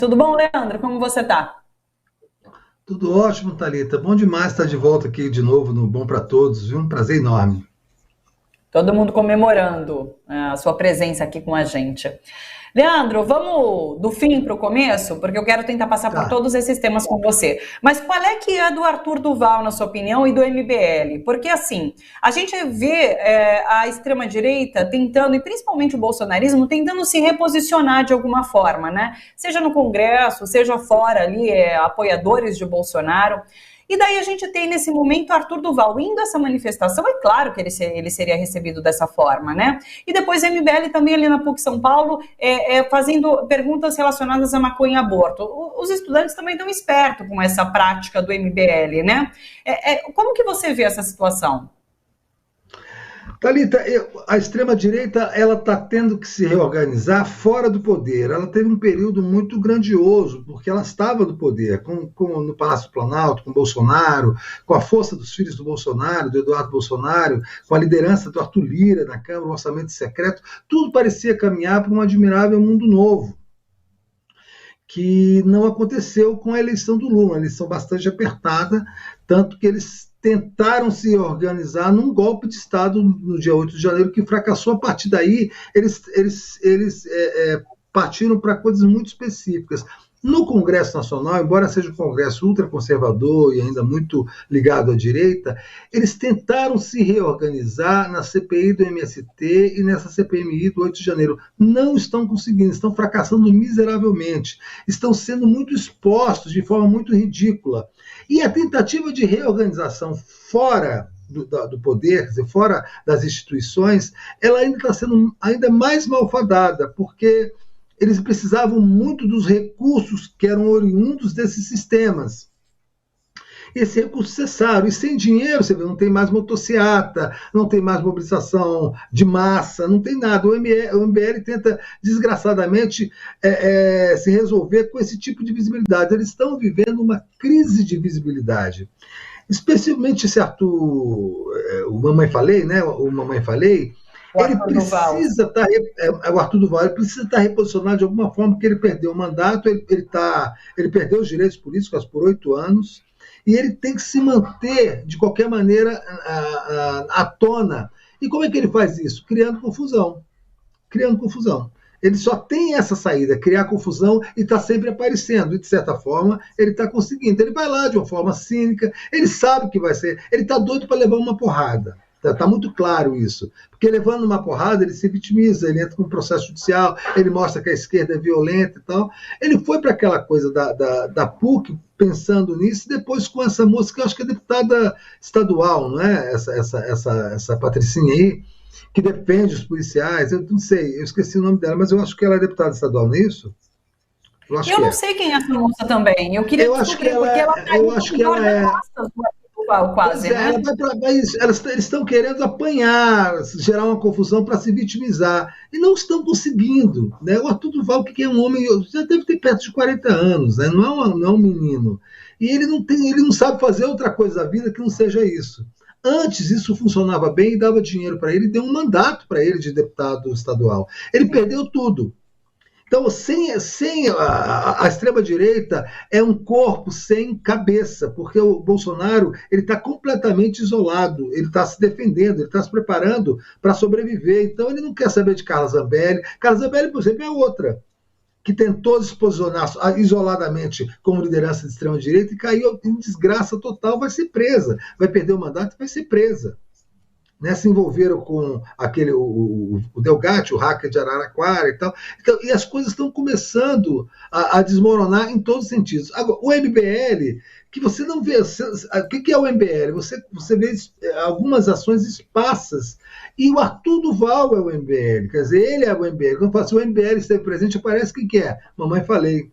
Tudo bom, Leandro? Como você tá? Tudo ótimo, Thalita. Bom demais estar de volta aqui de novo no Bom para Todos, viu? Um prazer enorme. Todo mundo comemorando a sua presença aqui com a gente. Leandro, vamos do fim para o começo, porque eu quero tentar passar por Tá. todos esses temas com você. Mas qual é que é do Arthur Duval, na sua opinião, e do MBL? Porque, assim, a gente vê a extrema-direita tentando, e principalmente o bolsonarismo, tentando se reposicionar de alguma forma, né? Seja no Congresso, seja fora ali, apoiadores de Bolsonaro. E daí a gente tem nesse momento Arthur Duval indo a essa manifestação, é claro que ele seria recebido dessa forma, né? E depois a MBL também ali na PUC São Paulo fazendo perguntas relacionadas a maconha e aborto. Os estudantes também estão espertos com essa prática do MBL, né? Como que você vê essa situação? Thalita, a extrema-direita ela está tendo que se reorganizar fora do poder. Ela teve um período muito grandioso, porque ela estava no poder, no Palácio do Planalto, com Bolsonaro, com a força dos filhos do Bolsonaro, do Eduardo Bolsonaro, com a liderança do Arthur Lira na Câmara, o orçamento secreto. Tudo parecia caminhar para um admirável mundo novo, que não aconteceu com a eleição do Lula, uma eleição bastante apertada, tanto que eles tentaram se organizar num golpe de Estado no dia 8 de janeiro, que fracassou. A partir daí, eles partiram para coisas muito específicas. No Congresso Nacional, embora seja um Congresso ultraconservador e ainda muito ligado à direita, eles tentaram se reorganizar na CPI do MST e nessa CPMI do 8 de janeiro. Não estão conseguindo, estão fracassando miseravelmente, estão sendo muito expostos de forma muito ridícula. E a tentativa de reorganização fora do poder, quer dizer, fora das instituições, ela ainda está sendo ainda mais malfadada, porque eles precisavam muito dos recursos que eram oriundos desses sistemas. Esse recurso cessaram, e sem dinheiro, você vê, não tem mais motociata, não tem mais mobilização de massa, não tem nada. O MBL tenta, desgraçadamente, se resolver com esse tipo de visibilidade. Eles estão vivendo uma crise de visibilidade. Especialmente esse Arthur, o Mamãe Falei, né? O Mamãe Falei, O ele Arthur Duval. precisa estar, o Arthur Duval, ele precisa estar reposicionado de alguma forma, porque ele perdeu o mandato, ele perdeu os direitos políticos por 8 anos, e ele tem que se manter, de qualquer maneira, à tona. E como é que ele faz isso? Criando confusão. Criando confusão. Ele só tem essa saída, criar confusão, e está sempre aparecendo. E, de certa forma, ele está conseguindo. Ele vai lá de uma forma cínica, ele sabe que vai ser. Ele está doido para levar uma porrada. Está muito claro isso. Porque levando uma porrada, ele se vitimiza, ele entra com um processo judicial, ele mostra que a esquerda é violenta e tal. Ele foi para aquela coisa da PUC, pensando nisso, e depois com essa moça, que eu acho que é deputada estadual, não é? Essa Patricinha aí, que defende os policiais. Eu não sei, eu esqueci o nome dela, mas eu acho que ela é deputada estadual, não é isso? Eu acho Eu que não é. sei quem é essa moça também. Eu queria Eu acho que descobrir, ela porque ela é. Eu caiu acho no que ela é. guarda-costas do Arthur Duval, Pois quase, é, né? ela vai pra, mas eles estão querendo apanhar, gerar uma confusão para se vitimizar. E não estão conseguindo. Né? O Arthur Duval, que é um homem, já deve ter perto de 40 anos, né? Não é um menino. E ele não sabe fazer outra coisa da vida que não seja isso. Antes isso funcionava bem e dava dinheiro para ele, deu um mandato para ele de deputado estadual. Ele perdeu tudo. Então, sem a extrema-direita é um corpo sem cabeça, porque o Bolsonaro ele está completamente isolado, ele está se defendendo, ele está se preparando para sobreviver. Então, ele não quer saber de Carla Zambelli. Carla Zambelli, por exemplo, é outra que tentou se posicionar isoladamente como liderança de extrema-direita e caiu em desgraça total, vai ser presa, vai perder o mandato e vai ser presa. Né, se envolveram com o Delgatti, o hacker de Araraquara e tal. Então, e as coisas estão começando a desmoronar em todos os sentidos. Agora, o MBL, que você não vê. O que é o MBL? Você vê algumas ações esparsas. E o Arthur Duval é o MBL. Quer dizer, ele é o MBL. Quando eu falo assim, o MBL esteve presente, parece que é. Mamãe falei.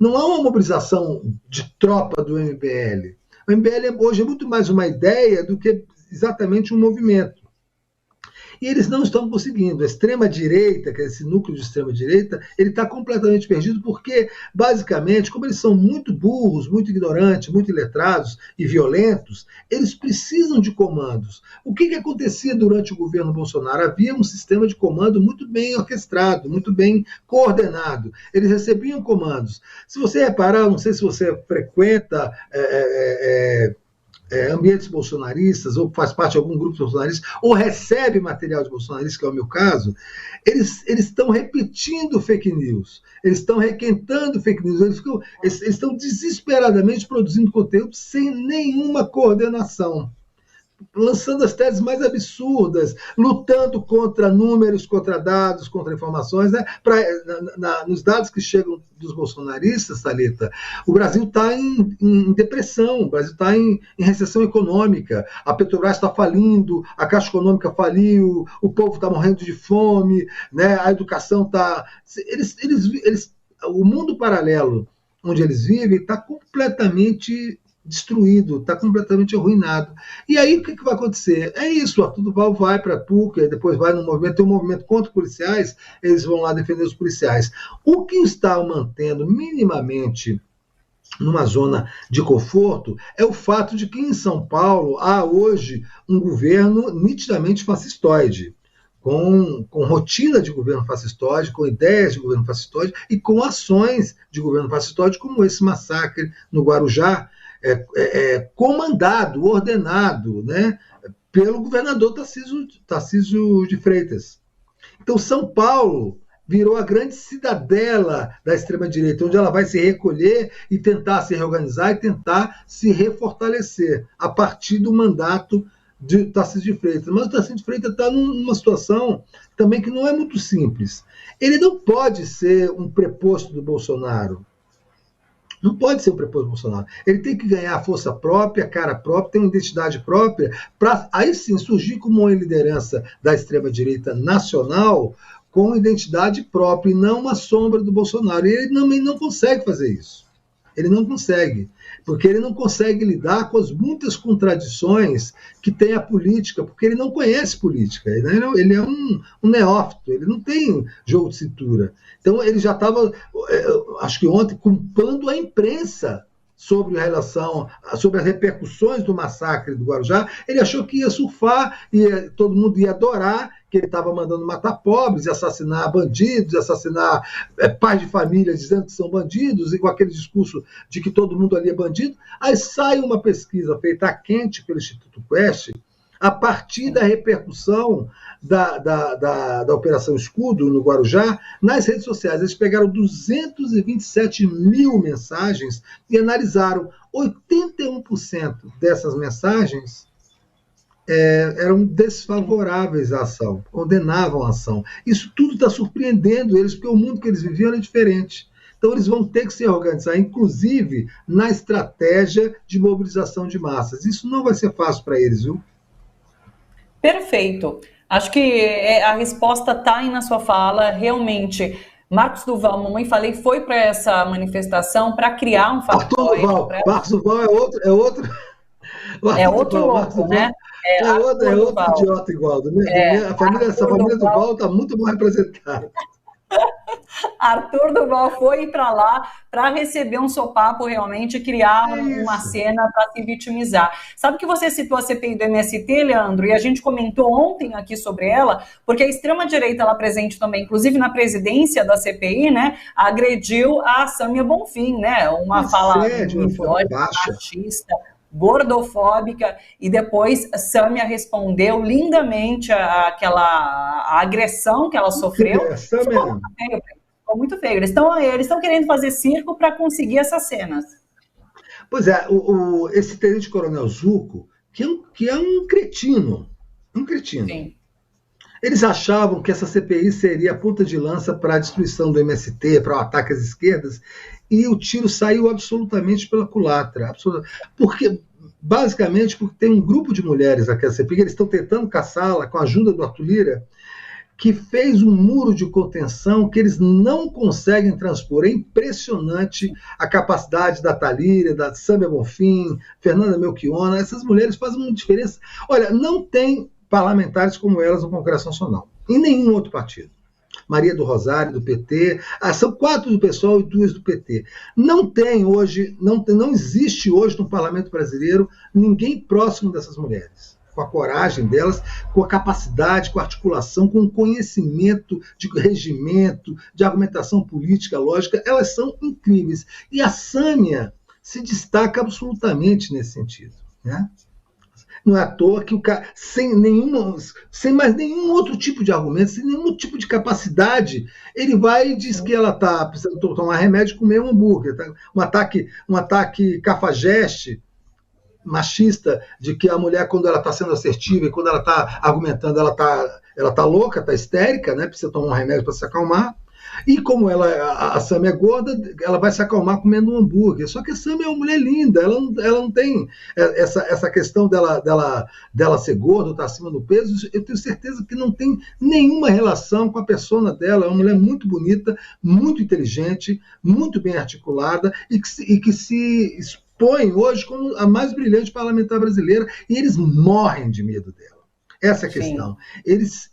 Não há uma mobilização de tropa do MBL. O MBL hoje é muito mais uma ideia do que exatamente um movimento. E eles não estão conseguindo. A extrema-direita, que é esse núcleo de extrema-direita, ele está completamente perdido porque, basicamente, como eles são muito burros, muito ignorantes, muito iletrados e violentos, eles precisam de comandos. O que acontecia durante o governo Bolsonaro? Havia um sistema de comando muito bem orquestrado, muito bem coordenado. Eles recebiam comandos. Se você reparar, não sei se você frequenta ambientes bolsonaristas, ou faz parte de algum grupo bolsonarista, ou recebe material de bolsonaristas, que é o meu caso, eles estão repetindo fake news, eles estão requentando fake news, eles estão desesperadamente produzindo conteúdo sem nenhuma coordenação, lançando as teses mais absurdas, lutando contra números, contra dados, contra informações, né? Nos dados que chegam dos bolsonaristas, Thalita, o Brasil está em depressão, o Brasil está em recessão econômica, a Petrobras está falindo, a Caixa Econômica faliu, o povo está morrendo de fome, né? A educação está... O mundo paralelo onde eles vivem está completamente destruído, está completamente arruinado. E aí o que vai acontecer? É isso, o Arthur Duval vai para a PUC, depois vai no movimento, tem um movimento contra policiais, eles vão lá defender os policiais. O que está mantendo minimamente numa zona de conforto é o fato de que em São Paulo há hoje um governo nitidamente fascistoide, com rotina de governo fascistoide, com ideias de governo fascistoide e com ações de governo fascistoide, como esse massacre no Guarujá, comandado, ordenado, né, pelo governador Tarcísio de Freitas. Então, São Paulo virou a grande cidadela da extrema-direita, onde ela vai se recolher e tentar se reorganizar e tentar se refortalecer a partir do mandato de Tarcísio de Freitas. Mas o Tarcísio de Freitas está numa situação também que não é muito simples. Ele não pode ser um preposto do Bolsonaro. Não pode ser um preposto do Bolsonaro. Ele tem que ganhar força própria, cara própria, ter uma identidade própria, para aí sim surgir como uma liderança da extrema-direita nacional com identidade própria e não uma sombra do Bolsonaro. E ele não consegue fazer isso. Ele não consegue, porque ele não consegue lidar com as muitas contradições que tem a política, porque ele não conhece política, ele é um neófito, ele não tem jogo de cintura. Então ele já estava, acho que ontem, culpando a imprensa sobre as repercussões do massacre do Guarujá. Ele achou que ia surfar, todo mundo ia adorar, que ele estava mandando matar pobres, assassinar bandidos, assassinar pais de família dizendo que são bandidos, e com aquele discurso de que todo mundo ali é bandido. Aí sai uma pesquisa feita a quente pelo Instituto Quest, a partir da repercussão da Operação Escudo no Guarujá nas redes sociais. Eles pegaram 227 mil mensagens e analisaram 81% dessas mensagens eram desfavoráveis à ação, condenavam a ação. Isso tudo está surpreendendo eles, porque o mundo que eles viviam era diferente. Então eles vão ter que se organizar, inclusive na estratégia de mobilização de massas. Isso não vai ser fácil para eles, viu? Perfeito. Acho que a resposta está aí na sua fala. Realmente, Marcos Duval, mamãe falei, foi para essa manifestação para criar um factoide. Marcos Duval é outro louco, né? É outro idiota igual. Essa família Duval está muito mal representada. Arthur Duval foi para lá para receber um sopapo, realmente, criar uma cena para se vitimizar. Sabe que você citou a CPI do MST, Leandro, e a gente comentou ontem aqui sobre ela, porque a extrema-direita, ela presente também, inclusive na presidência da CPI, né, agrediu a Sâmia Bonfim, né, uma fala machista, gordofóbica, e depois Sâmia respondeu lindamente a agressão que ela sofreu. Ficou muito feio. Eles estão querendo fazer circo para conseguir essas cenas. Pois é, esse tenente-coronel Zucco, que é um cretino. Sim. Eles achavam que essa CPI seria a ponta de lança para a destruição do MST, para o ataque às esquerdas, e o tiro saiu absolutamente pela culatra. Basicamente porque tem um grupo de mulheres aqui na CPI, eles estão tentando caçá-la com a ajuda do Arthur Lira, que fez um muro de contenção que eles não conseguem transpor. É impressionante a capacidade da Thalíria, da Sâmia Bonfim, Fernanda Melchiona. Essas mulheres fazem uma diferença. Olha, não tem parlamentares como elas no Congresso Nacional. Em nenhum outro partido. Maria do Rosário, do PT, são 4 do PSOL e 2 do PT. Não tem hoje, não existe hoje no parlamento brasileiro ninguém próximo dessas mulheres. Com a coragem delas, com a capacidade, com a articulação, com o conhecimento de regimento, de argumentação política, lógica, elas são incríveis. E a Sâmia se destaca absolutamente nesse sentido, né? Não é à toa que o cara, sem mais nenhum outro tipo de argumento, sem nenhum tipo de capacidade, ele vai e diz que ela está precisando tomar remédio e comer um hambúrguer. Tá? Um ataque cafajeste, machista, de que a mulher, quando ela está sendo assertiva e quando ela está argumentando, ela tá louca, está histérica, né? Precisa tomar um remédio para se acalmar. E como a Sâmia é gorda, ela vai se acalmar comendo um hambúrguer. Só que a Sâmia é uma mulher linda, ela não tem essa questão dela ser gorda, estar acima do peso. Eu tenho certeza que não tem nenhuma relação com a persona dela. É uma mulher muito bonita, muito inteligente, muito bem articulada e que se expõe hoje como a mais brilhante parlamentar brasileira, e eles morrem de medo dela. Essa é a questão. Eles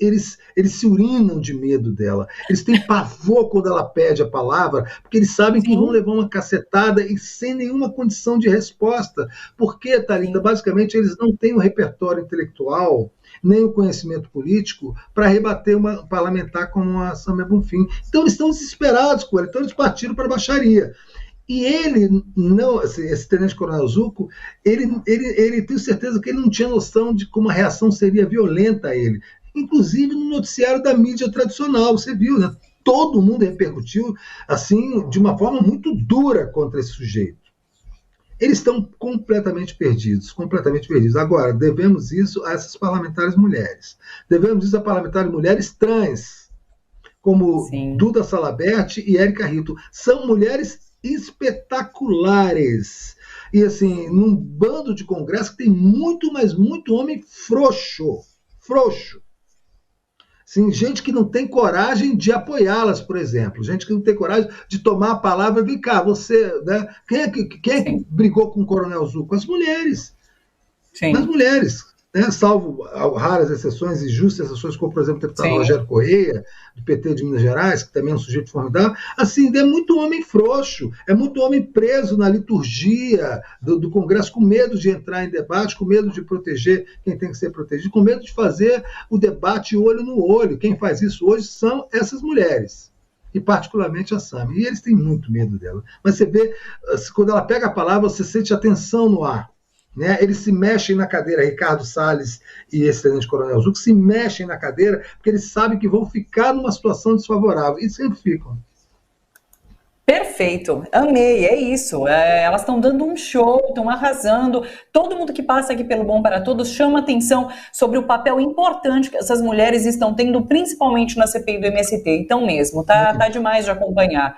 se urinam de medo dela. Eles têm pavor quando ela pede a palavra, porque eles sabem que vão levar uma cacetada e sem nenhuma condição de resposta. Porque, Thalita, basicamente, eles não têm o repertório intelectual, nem o conhecimento político para rebater uma parlamentar como a Sâmia Bonfim. Então, eles estão desesperados com ela. Então, eles partiram para a baixaria. E ele, não, esse tenente-coronel Zucco, ele tem certeza que ele não tinha noção de como a reação seria violenta a ele. Inclusive no noticiário da mídia tradicional, você viu, né? Todo mundo repercutiu assim, de uma forma muito dura contra esse sujeito. Eles estão completamente perdidos, completamente perdidos. Agora, devemos isso a essas parlamentares mulheres. Devemos isso a parlamentares mulheres trans, como Duda Salabert e Érica Rito. São mulheres espetaculares. E assim, num bando de congresso que tem muito, mas muito homem frouxo. Sim, gente que não tem coragem de apoiá-las, por exemplo. Gente que não tem coragem de tomar a palavra. Vem cá, você... Né? Quem é que brigou com o Coronel Zucco? As mulheres. As mulheres. Né? Salvo raras exceções e justas exceções, como, por exemplo, o deputado Rogério Correia, do PT de Minas Gerais, que também é um sujeito formidável. Assim, é muito homem frouxo, é muito homem preso na liturgia do Congresso, com medo de entrar em debate, com medo de proteger quem tem que ser protegido, com medo de fazer o debate olho no olho. Quem faz isso hoje são essas mulheres, e particularmente a Sâmia. E eles têm muito medo dela. Mas você vê, quando ela pega a palavra, você sente a tensão no ar. Né? Eles se mexem na cadeira, Ricardo Salles e esse tenente-coronel Zucco se mexem na cadeira porque eles sabem que vão ficar numa situação desfavorável, e sempre ficam. Perfeito, amei, é isso. Elas estão dando um show, estão arrasando. Todo mundo que passa aqui pelo Bom para Todos chama atenção sobre o papel importante que essas mulheres estão tendo, principalmente na CPI do MST. Então mesmo, tá demais de acompanhar.